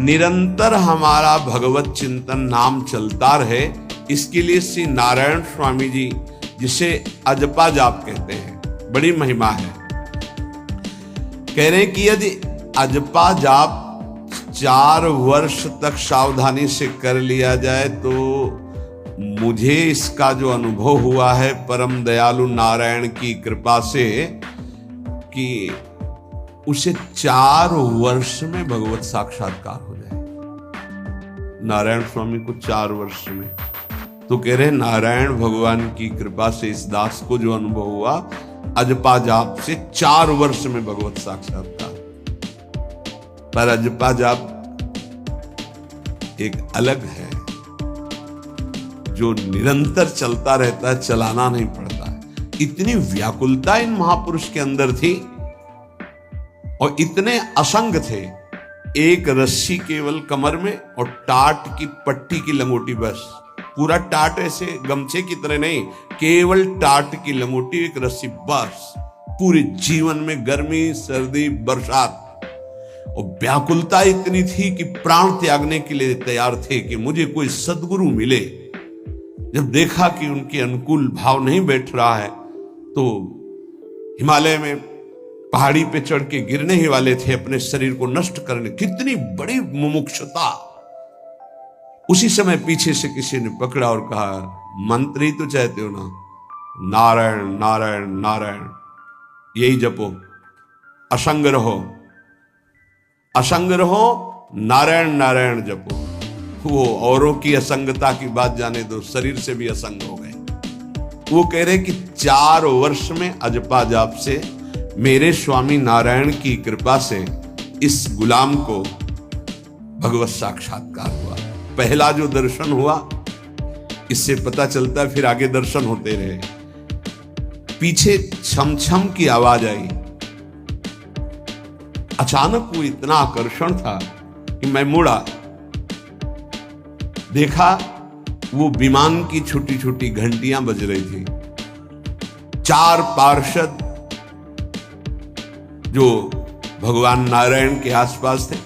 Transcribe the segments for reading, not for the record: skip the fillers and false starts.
निरंतर हमारा भगवत चिंतन नाम चलता रहे, इसके लिए श्री नारायण स्वामी जी, जिसे अजपा जाप कहते हैं, बड़ी महिमा है। कह रहे हैं कि यदि अजपा जाप 4 वर्ष तक सावधानी से कर लिया जाए तो मुझे इसका जो अनुभव हुआ है परम दयालु नारायण की कृपा से, कि उसे 4 वर्ष में भगवत साक्षात्कार हो जाए। नारायण स्वामी को 4 वर्ष में, तो कह रहे नारायण भगवान की कृपा से इस दास को जो अनुभव हुआ अजपा जाप से 4 वर्ष में भगवत साक्षात्कार। पर अजपा जाप एक अलग है, जो निरंतर चलता रहता है, चलाना नहीं पड़ता है। इतनी व्याकुलता इन महापुरुष के अंदर थी और इतने असंग थे, एक रस्सी केवल कमर में और टाट की पट्टी की लंगोटी, बस पूरा टाट ऐसे गमछे की तरह नहीं, केवल टाट की लंगोटी, एक रस्सी, बस पूरे जीवन में गर्मी सर्दी बरसात। और व्याकुलता इतनी थी कि प्राण त्यागने के लिए तैयार थे कि मुझे कोई सद्गुरु मिले। जब देखा कि उनके अनुकूल भाव नहीं बैठ रहा है तो हिमालय में पहाड़ी पे चढ़ के गिरने ही वाले थे, अपने शरीर को नष्ट करने। कितनी बड़ी मुमुक्षुता। उसी समय पीछे से किसी ने पकड़ा और कहा, मंत्र ही तो चाहते हो ना, नारायण नारायण नारायण, यही जपो, असंग रहो, असंग रहो, नारायण नारायण जपो। वो औरों की असंगता की बात जाने दो, शरीर से भी असंग हो गए। वो कह रहे कि 4 वर्ष में अजपा जाप से मेरे स्वामी नारायण की कृपा से इस गुलाम को भगवत साक्षात्कार हुआ। पहला जो दर्शन हुआ, इससे पता चलता फिर आगे दर्शन होते रहे। पीछे छम छम की आवाज आई। अचानक वो इतना आकर्षण था कि मैं मुड़ा, देखा वो विमान की छोटी छोटी घंटियां बज रही थी। 4 पार्षद जो भगवान नारायण के आसपास थे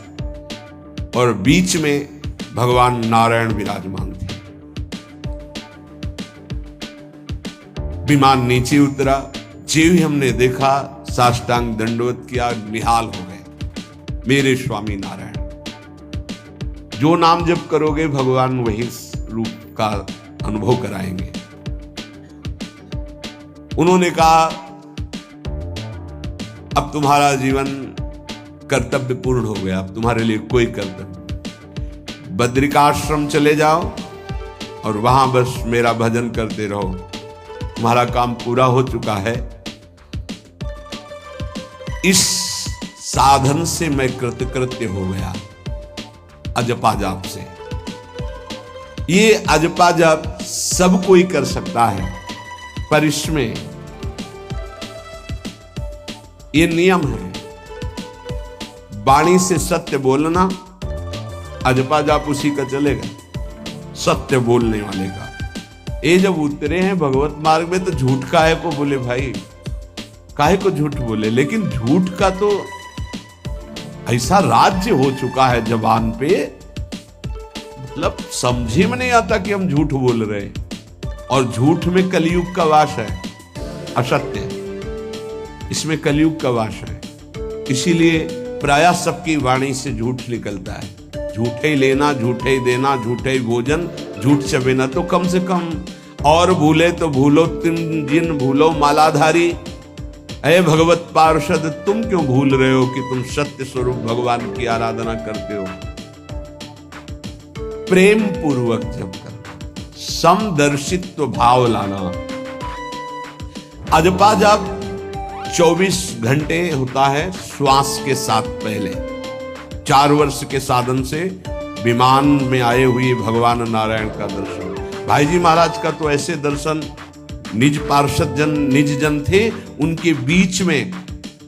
और बीच में भगवान नारायण विराजमान थे। विमान नीचे उतरा, जो ही हमने देखा साष्टांग दंडवत किया, निहाल हो गए। मेरे स्वामी नारायण, जो नाम जप करोगे भगवान वही रूप का अनुभव कराएंगे। उन्होंने कहा, अब तुम्हारा जीवन कर्तव्य पूर्ण हो गया, अब तुम्हारे लिए कोई कर्तव्य, बद्रिकाश्रम चले जाओ और वहां बस मेरा भजन करते रहो, तुम्हारा काम पूरा हो चुका है। इस साधन से मैं कृतकृत्य हो गया, अजपा जाप से। ये अजपा जाप सब कोई कर सकता है, पर इसमें ये नियम है, वाणी से सत्य बोलना। अजपा जाप उसी का चलेगा, सत्य बोलने वाले का। ये जब उतरे हैं भगवत मार्ग में तो झूठ काहे को बोले भाई, काहे को झूठ बोले। लेकिन झूठ का तो ऐसा राज्य हो चुका है जबान पे, मतलब समझे में नहीं आता कि हम झूठ बोल रहे हैं। और झूठ में कलयुग का वास है, असत्य, इसमें कलयुग का वास है। इसीलिए प्रायः सबकी वाणी से झूठ निकलता है। झूठे ही लेना, झूठे ही देना, झूठे ही भोजन, झूठ चबेना। तो कम से कम और भूले तो भूलो तुम जिन भूलो मालाधारी। अरे भगवत पार्षद, तुम क्यों भूल रहे हो कि तुम सत्य स्वरूप भगवान की आराधना करते हो। प्रेम पूर्वक जप करना, समदर्शित्व भाव लाना। अजपा जाप 24 घंटे होता है श्वास के साथ पहले। 4 वर्ष के साधन से विमान में आए हुए भगवान नारायण का दर्शन। भाई जी महाराज का तो ऐसे दर्शन, निज पार्षद जन निज जन थे, उनके बीच में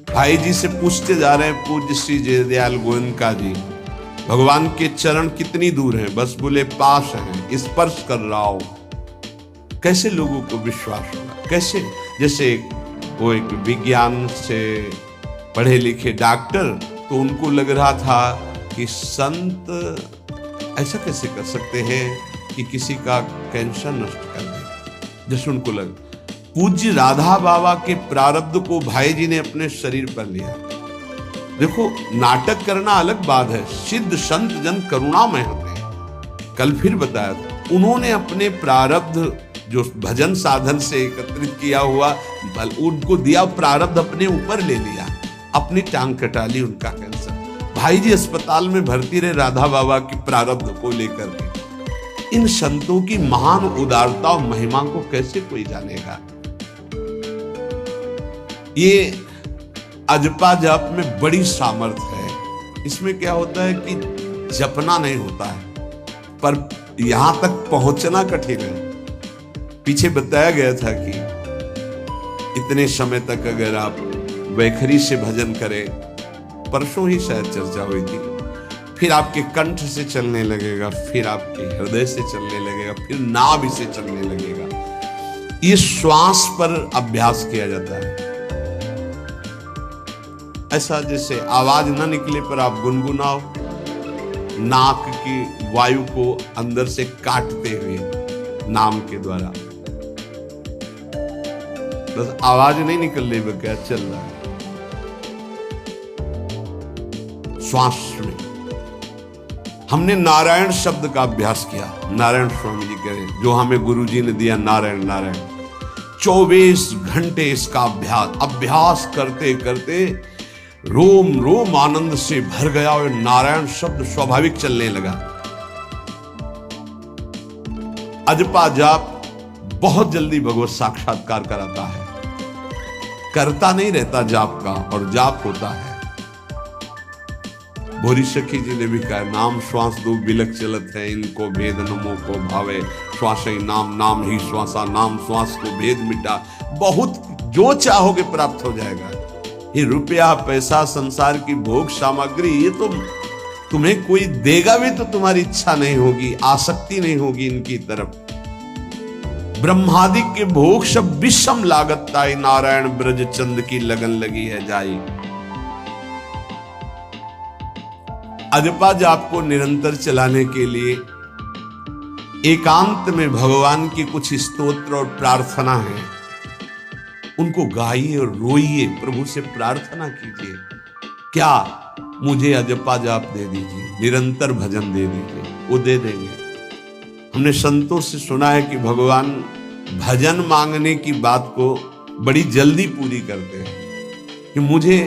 भाई जी से पूछते जा रहे हैं पूज्य श्री जयदयाल गोयनका जी, भगवान के चरण कितनी दूर हैं? बस बोले पास हैं, स्पर्श कर रहा हो। कैसे लोगों को विश्वास होगा? कैसे? जैसे वो एक विज्ञान से पढ़े लिखे डॉक्टर, तो उनको लग रहा था कि संत ऐसा कैसे कर सकते हैं कि किसी का कैंसर नष्ट कर दे। जैसे उनको लगे पूज्य राधा बाबा के प्रारब्ध को भाई जी ने अपने शरीर पर लिया। देखो, नाटक करना अलग बात है, सिद्ध संत जन करुणामय होते हैं। कल फिर बताया था, उन्होंने अपने प्रारब्ध जो भजन साधन से एकत्रित किया हुआ बल उनको दिया, प्रारब्ध अपने ऊपर ले लिया, अपनी टांग कटा ली उनका कैंसर। भाई जी अस्पताल में भर्ती रहे राधा बाबा की प्रारब्ध को लेकर के। इन संतों की महान उदारता और महिमा को कैसे कोई जानेगा। ये अजपा जप में बड़ी सामर्थ्य है। इसमें क्या होता है कि जपना नहीं होता है, पर यहां तक पहुंचना कठिन है। पीछे बताया गया था कि इतने समय तक अगर आप वैखरी से भजन करें, परसों ही शायद चर्चा हुई थी, फिर आपके कंठ से चलने लगेगा, फिर आपके हृदय से चलने लगेगा, फिर नाभि से चलने लगेगा। ये श्वास पर अभ्यास किया जाता है। ऐसा जैसे आवाज ना निकले पर आप गुनगुनाओ, नाक की वायु को अंदर से काटते हुए नाम के द्वारा, बस आवाज नहीं निकल रही, क्या चल रहा है श्वास में। हमने नारायण शब्द का अभ्यास किया। नारायण स्वामी जी कह रहे, जो हमें गुरु जी ने दिया, नारायण नारायण। 24 घंटे इसका अभ्यास करते करते रोम रोम आनंद से भर गया और नारायण शब्द स्वाभाविक चलने लगा। अजपा जाप बहुत जल्दी भगवत साक्षात्कार कराता है। करता नहीं रहता जाप का, और जाप होता है। भोरी सखी जी ने भी कहा, नाम श्वास दो बिलक चलत है, इनको भेद नमो को भावे, श्वास ही नाम नाम ही श्वासा, नाम श्वास को भेद मिटा। बहुत जो चाहोगे प्राप्त हो जाएगा। ये रुपया पैसा संसार की भोग सामग्री, ये तो तुम्हें कोई देगा भी तो तुम्हारी इच्छा नहीं होगी, आसक्ति नहीं होगी इनकी तरफ। ब्रह्मादि के भोग सब विषम लागत ताई, नारायण ब्रज चंद की लगन लगी है जाई। अजपा जाप को निरंतर चलाने के लिए एकांत में भगवान की कुछ स्तोत्र और प्रार्थना है, उनको गाइए और रोइए, प्रभु से प्रार्थना कीजिए। क्या मुझे अजपा जाप दे दीजिए, निरंतर भजन दे दीजिए, वो दे देंगे। हमने संतों से सुना है कि भगवान भजन मांगने की बात को बड़ी जल्दी पूरी करते हैं, कि मुझे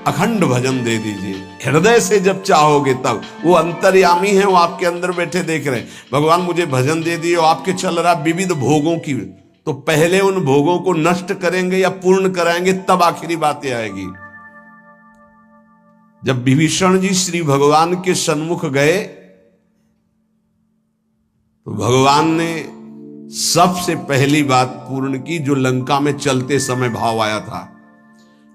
अखंड भजन दे दीजिए, हृदय से जब चाहोगे तब। वो अंतर्यामी है, वो आपके अंदर बैठे देख रहे हैं। भगवान मुझे भजन दे दिए, आपके चल रहा विविध भोगों की, तो पहले उन भोगों को नष्ट करेंगे या पूर्ण कराएंगे, तब आखिरी बातें आएगी। जब विभीषण जी श्री भगवान के सन्मुख गए तो भगवान ने सबसे पहली बात पूर्ण की, जो लंका में चलते समय भाव आया था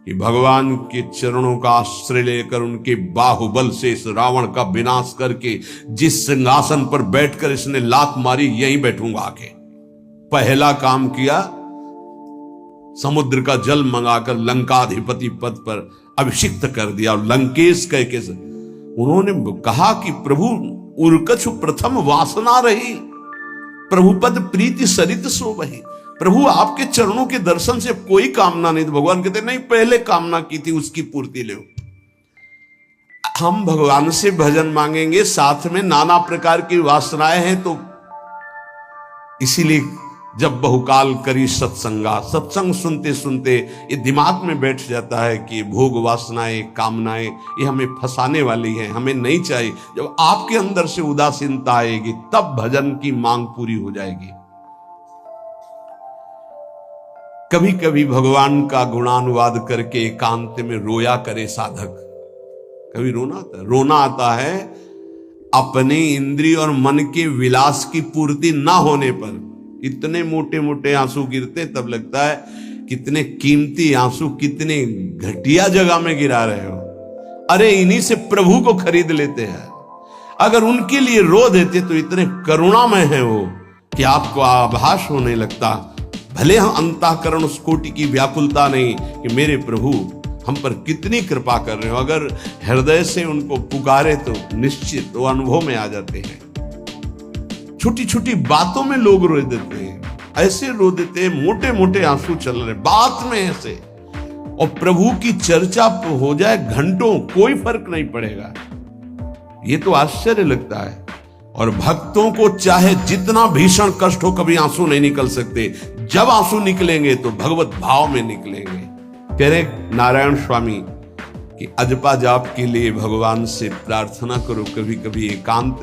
कि भगवान के चरणों का आश्रय लेकर उनके बाहुबल से इस रावण का विनाश करके जिस सिंहासन पर बैठकर इसने लात मारी, यहीं बैठूंगा आके। पहला काम किया, समुद्र का जल मंगाकर लंकाधिपति पद पर अभिषिक्त कर दिया। और लंकेश कह के उन्होंने कहा कि प्रभु उर्कछु प्रथम वासना रही, प्रभुपद प्रीति सरित सो बही। प्रभु आपके चरणों के दर्शन से कोई कामना नहीं। तो भगवान कहते नहीं, पहले कामना की थी उसकी पूर्ति ले। हम भगवान से भजन मांगेंगे, साथ में नाना प्रकार की वासनाएं हैं, तो इसीलिए जब बहुकाल करी सत्संगा, सत्संग सुनते सुनते ये दिमाग में बैठ जाता है कि भोग वासनाएं कामनाएं ये हमें फंसाने वाली हैं, हमें नहीं चाहिए। जब आपके अंदर से उदासीनता आएगी तब भजन की मांग पूरी हो जाएगी। कभी कभी भगवान का गुणानुवाद करके एकांत में रोया करे साधक। कभी रोना आता है अपने इंद्रिय और मन के विलास की पूर्ति ना होने पर। इतने मोटे मोटे आंसू गिरते, तब लगता है कितने कीमती आंसू कितने घटिया जगह में गिरा रहे हो। अरे इन्हीं से प्रभु को खरीद लेते हैं। अगर उनके लिए रो देते तो इतने करुणामय हैं वो कि आपको आभास होने लगता। भले हम अंतःकरण उस कोटि की व्याकुलता नहीं कि मेरे प्रभु हम पर कितनी कृपा कर रहे हो। अगर हृदय से उनको पुकारे तो निश्चित वो अनुभव में आ जाते हैं। छोटी छोटी बातों में लोग रो देते हैं, ऐसे रो देते हैं, मोटे मोटे आंसू चल रहे बात में ऐसे। और प्रभु की चर्चा हो जाए घंटों, कोई फर्क नहीं पड़ेगा। ये तो आश्चर्य लगता है। और भक्तों को चाहे जितना भीषण कष्ट हो, कभी आंसू नहीं निकल सकते। जब आंसू निकलेंगे तो भगवत भाव में निकलेंगे। कह रहे नारायण स्वामी कि अजपा जाप के लिए भगवान से प्रार्थना करो, कभी कभी एकांत